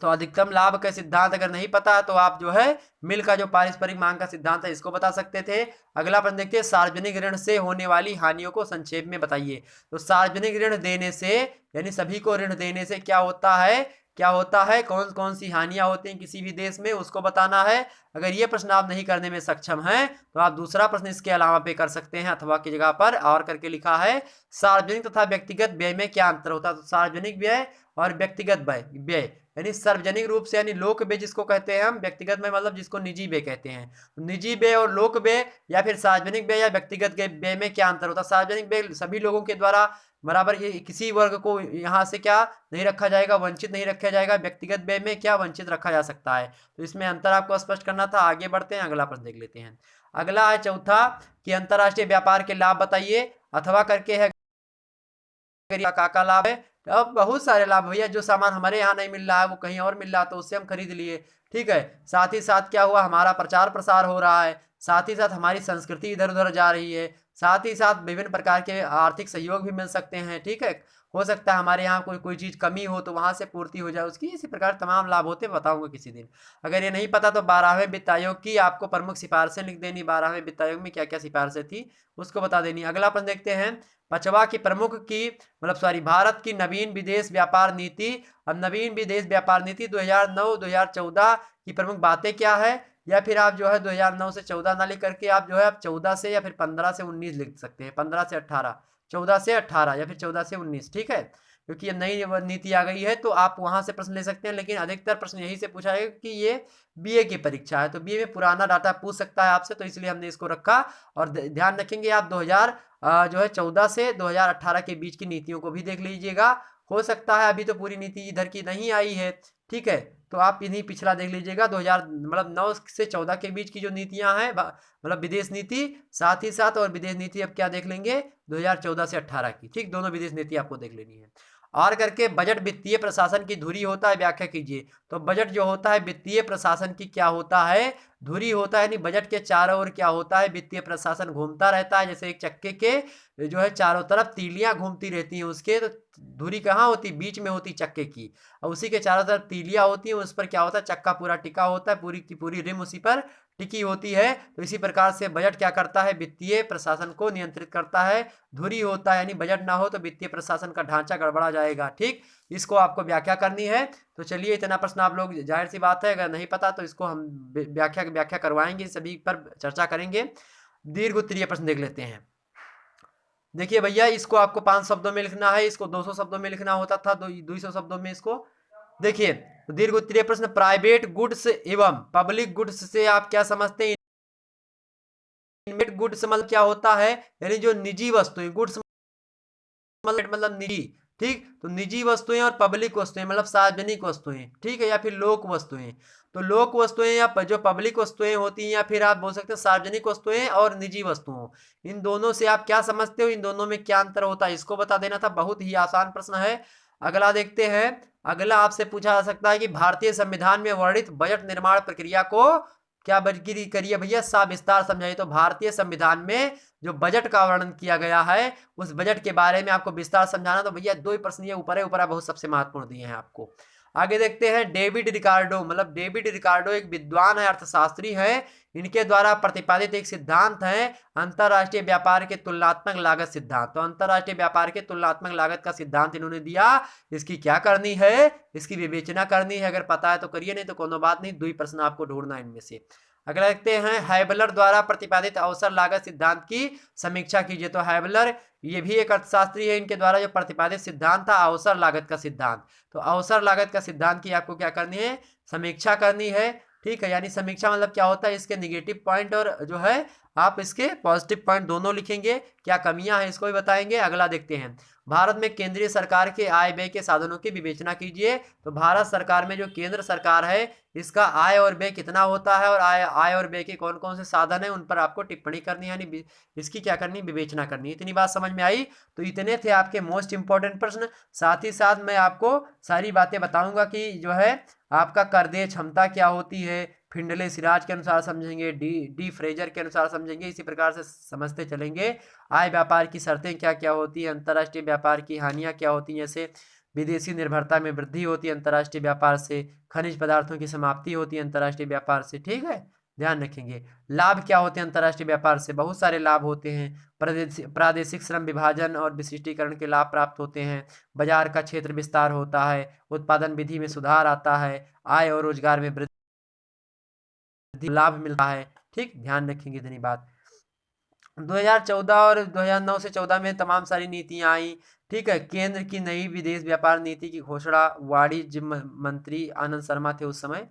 तो अधिकतम लाभ का सिद्धांत अगर नहीं पता तो आप जो है मिल का जो पारस्परिक मांग का सिद्धांत है इसको बता सकते थे। अगला प्रश्न देखिए, सार्वजनिक ऋण से होने वाली हानियों को संक्षेप में बताइए। तो सार्वजनिक ऋण देने से यानी सभी को ऋण देने से क्या होता है, क्या होता है, कौन कौन सी हानियां होती हैं किसी भी देश में, उसको बताना है। अगर ये प्रश्न आप नहीं करने में सक्षम हैं तो आप दूसरा प्रश्न इसके अलावा पे कर सकते हैं, अथवा की जगह पर और करके लिखा है, सार्वजनिक तथा व्यक्तिगत व्यय में क्या अंतर होता है। तो सार्वजनिक व्यय और व्यक्तिगत व्यय यानी सार्वजनिक रूप से यानी लोक व्यय जिसको कहते हैं हम, व्यक्तिगत व्यय मतलब जिसको निजी व्यय कहते हैं। निजी व्यय और लोक व्यय या फिर सार्वजनिक व्यय या व्यक्तिगत व्यय में क्या अंतर होता है। सार्वजनिक व्यय सभी लोगों के द्वारा बराबर, ये किसी वर्ग को यहाँ से क्या नहीं रखा जाएगा, वंचित नहीं रखा जाएगा। व्यक्तिगत व्यय में क्या वंचित रखा जा सकता है, तो इसमें अंतर आपको स्पष्ट करना था। आगे बढ़ते हैं, अगला प्रश्न देख लेते हैं। अगला है चौथा कि अंतरराष्ट्रीय व्यापार के लाभ बताइए, अथवा करके है का लाभ है। अब बहुत सारे लाभ भैया, जो सामान हमारे यहाँ नहीं मिल रहा है वो कहीं और मिल रहा है तो उससे हम खरीद लिए, ठीक है। साथ ही साथ क्या हुआ, हमारा प्रचार प्रसार हो रहा है, साथ ही साथ हमारी संस्कृति इधर उधर जा रही है, साथ ही साथ विभिन्न प्रकार के आर्थिक सहयोग भी मिल सकते हैं, ठीक है। हो सकता है हमारे यहाँ कोई कोई चीज़ कमी हो तो वहाँ से पूर्ति हो जाए उसकी, इसी प्रकार तमाम लाभ होते बताऊंगा किसी दिन। अगर ये नहीं पता तो 12वें वित्त आयोग की आपको प्रमुख सिफारिशें लिख देनी, 12वें वित्त आयोग में क्या क्या सिफारिशें थी उसको बता देनी। अगला प्रश्न देखते हैं, पचवा की प्रमुख की मतलब सॉरी भारत की नवीन विदेश व्यापार नीति। अब नवीन विदेश व्यापार नीति 2009-2014 की प्रमुख बातें क्या है, या फिर आप जो है 2009 से 14 ना लिख करके आप जो है आप 14 से या फिर 15 से 19 लिख सकते हैं, 15 से 18, 14 से 18 या फिर 14 से 19, ठीक है। क्योंकि ये नई नीति आ गई है तो आप वहां से प्रश्न ले सकते हैं, लेकिन अधिकतर प्रश्न यही से पूछा है कि ये बीए की परीक्षा है तो बीए में पुराना डाटा पूछ सकता है आपसे, तो इसलिए हमने इसको रखा। और ध्यान रखेंगे आप 2000 जो है 14 से 2018 के बीच की नीतियों को भी देख लीजिएगा। हो सकता है अभी तो पूरी नीति इधर की नहीं आई है, ठीक है, तो आप इन्हीं पिछला देख लीजिएगा 2000 मतलब 9 से 14 के बीच की जो नीतियां हैं मतलब विदेश नीति, साथ ही साथ और विदेश नीति अब क्या देख लेंगे 2014 से 18 की, ठीक, दोनों विदेश नीति आपको देख लेनी है। और करके बजट वित्तीय प्रशासन की धुरी होता है, व्याख्या कीजिए। तो बजट जो होता है वित्तीय प्रशासन की क्या होता है, धुरी होता है, यानी बजट के चारों ओर क्या होता है, वित्तीय प्रशासन घूमता रहता है, जैसे एक चक्के के जो है चारों तरफ तीलियां घूमती रहती हैं उसके, तो धुरी कहाँ होती, बीच में होती चक्के की, और उसी के चारों तरफ तीलियां होती हैं, उस पर क्या होता है, चक्का पूरा टिका होता है, पूरी की पूरी रिम उसी पर टिकी होती है। तो इसी प्रकार से बजट क्या करता है, वित्तीय प्रशासन को नियंत्रित करता है। धुरी होता है यानी बजट ना हो तो वित्तीय प्रशासन का ढांचा गड़बड़ा जाएगा, ठीक, इसको आपको व्याख्या करनी है। तो चलिए, इतना प्रश्न आप लोग, जाहिर सी बात है अगर नहीं पता तो इसको हम व्याख्या करवाएंगे, सभी पर चर्चा करेंगे। दीर्घ उत्तरीय प्रश्न देख लेते हैं। देखिए भैया, इसको आपको 5 शब्दों में लिखना है, इसको 200 शब्दों में लिखना होता था, 200 शब्दों में इसको। देखिए, दीर्घ उत्तरीय प्रश्न, प्राइवेट गुड्स एवं पब्लिक गुड्स से आप क्या समझते हैं। गुड्स मतलब क्या होता है, यानी जो निजी वस्तुएं, गुड्स मतलब निजी, ठीक, तो निजी वस्तुएं और पब्लिक वस्तुएं मतलब सार्वजनिक वस्तुएं, ठीक है, या फिर लोक वस्तुएं। तो लोक वस्तुएं या जो पब्लिक वस्तुएं होती हैं, या फिर आप बोल सकते हैं सार्वजनिक वस्तुएं और निजी वस्तुओं, इन दोनों से आप क्या समझते हो, इन दोनों में क्या अंतर होता है, इसको बता देना था। बहुत ही आसान प्रश्न है। अगला देखते हैं। अगला आपसे पूछा जा सकता है कि भारतीय संविधान में वर्णित बजट निर्माण प्रक्रिया को क्या बजगिरी करिए भैया, विस्तार समझाइए। तो भारतीय संविधान में जो बजट का वर्णन किया गया है उस बजट के बारे में आपको विस्तार समझाना। तो भैया 2 ही प्रश्न ये ऊपर है, ऊपर बहुत सबसे महत्वपूर्ण दिए हैं आपको। आगे देखते हैं, डेविड रिकार्डो, मतलब डेविड रिकार्डो एक विद्वान है, अर्थशास्त्री है। इनके द्वारा प्रतिपादित एक सिद्धांत है अंतरराष्ट्रीय व्यापार के तुलनात्मक लागत सिद्धांत। तो अंतरराष्ट्रीय व्यापार के तुलनात्मक लागत का सिद्धांत इन्होंने दिया। इसकी क्या करनी है, इसकी विवेचना करनी है। अगर पता है तो करिए, नहीं तो कोनो बात नहीं, 2 ही प्रश्न आपको ढूंढना है इनमें से। अगला देखते हैं, हैबलर द्वारा प्रतिपादित अवसर लागत सिद्धांत की समीक्षा कीजिए। तो हैबलर ये भी एक अर्थशास्त्री है, इनके द्वारा जो प्रतिपादित सिद्धांत था अवसर लागत का सिद्धांत। तो अवसर लागत का सिद्धांत की आपको क्या करनी है, समीक्षा करनी है, ठीक है। यानी समीक्षा मतलब क्या होता है, इसके निगेटिव पॉइंट और जो है आप इसके पॉजिटिव पॉइंट दोनों लिखेंगे, क्या कमियां हैं इसको भी बताएंगे। अगला देखते हैं, भारत में केंद्रीय सरकार के आय व्यय के साधनों की विवेचना कीजिए। तो भारत सरकार में जो केंद्र सरकार है इसका आय और व्यय कितना होता है और आय और व्यय के कौन कौन से साधन है उन पर आपको टिप्पणी करनी है, यानी इसकी क्या करनी, विवेचना करनी। इतनी बात समझ में आई। तो इतने थे आपके मोस्ट इंपॉर्टेंट प्रश्न। साथ ही साथ मैं आपको सारी बातें बताऊंगा कि जो है आपका कर देय क्षमता क्या होती है, फिंडले सिराज के अनुसार समझेंगे, डी फ्रेजर के अनुसार समझेंगे, इसी प्रकार से समझते चलेंगे। आय व्यापार की शर्तें क्या क्या होती है, अंतर्राष्ट्रीय व्यापार की हानियां क्या होती हैं, जैसे विदेशी निर्भरता में वृद्धि होती है अंतर्राष्ट्रीय व्यापार से, खनिज पदार्थों की समाप्ति होती है अंतर्राष्ट्रीय व्यापार से, ठीक है, ध्यान रखेंगे। लाभ क्या होते हैं अंतर्राष्ट्रीय व्यापार से, बहुत सारे लाभ होते हैं। प्रादेशिक श्रम विभाजन और विशिष्टीकरण के लाभ प्राप्त होते हैं, बाजार का क्षेत्र विस्तार होता है, उत्पादन विधि में सुधार आता है, आय और रोजगार में वृद्धि लाभ मिलता है, ठीक, ध्यान रखेंगे इतनी बात। 2014 और 2009 से 14 में तमाम सारी नीतियां आई, ठीक है। केंद्र की नई विदेश व्यापार नीति की घोषणा वाणिज्य मंत्री आनंद शर्मा थे उस समय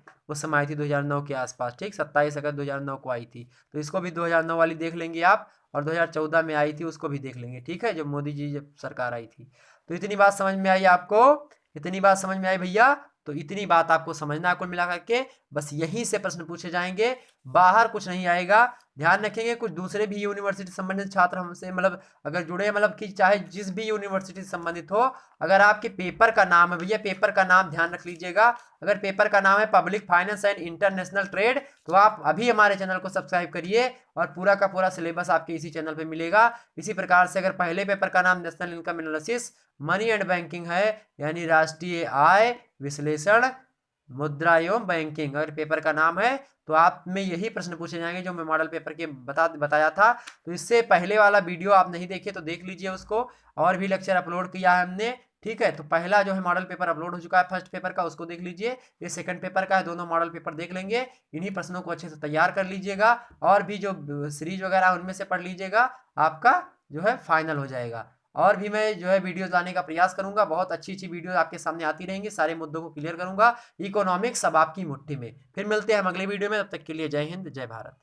आई थी 2009 के आसपास, ठीक, 27 अगस्त 2009 को आई थी। तो इसको भी 2009 वाली देख लेंगे आप, और 2014 में आई थी उसको भी देख लेंगे, ठीक है, जब मोदी जी जब सरकार आई थी। तो इतनी बात समझ में आई आपको, इतनी बात समझ में आई भैया। तो इतनी बात आपको समझना है कुल मिला करके, बस यहीं से प्रश्न पूछे जाएंगे, बाहर कुछ नहीं आएगा। ध्यान रखेंगे कुछ दूसरे भी यूनिवर्सिटी संबंधित छात्र हमसे मतलब अगर जुड़े, मतलब कि चाहे जिस भी यूनिवर्सिटी से संबंधित हो, अगर आपके पेपर का नाम है भैया, पेपर का नाम ध्यान रख लीजिएगा, अगर पेपर का नाम है public finance and international trade, तो आप अभी हमारे चैनल को सब्सक्राइब करिए और पूरा का पूरा सिलेबस आपके इसी चैनल पे मिलेगा। इसी प्रकार से अगर पहले पेपर का नाम national income analysis money and banking है, यानी राष्ट्रीय आय विश्लेषण मुद्रा एवं बैंकिंग, अगर पेपर का नाम है तो आप में यही प्रश्न पूछे जाएंगे जो मैं मॉडल पेपर के बताया था। तो इससे पहले वाला वीडियो आप नहीं देखे तो देख लीजिए उसको, और भी लेक्चर अपलोड किया है हमने, ठीक है। तो पहला जो है मॉडल पेपर अपलोड हो चुका है फर्स्ट पेपर का, उसको देख लीजिए। ये सेकंड पेपर का है, दोनों मॉडल पेपर देख लेंगे। इन्हीं प्रश्नों को अच्छे से तैयार कर लीजिएगा, और भी जो सीरीज वगैरह उनमें से पढ़ लीजिएगा, आपका जो है फाइनल हो जाएगा। और भी मैं जो है वीडियोस लाने का प्रयास करूंगा, बहुत अच्छी अच्छी वीडियो आपके सामने आती रहेंगी, सारे मुद्दों को क्लियर करूंगा। इकोनॉमिक्स अब आपकी मुट्ठी में। फिर मिलते हैं हम अगले वीडियो में, तब तक के लिए जय हिंद जय भारत।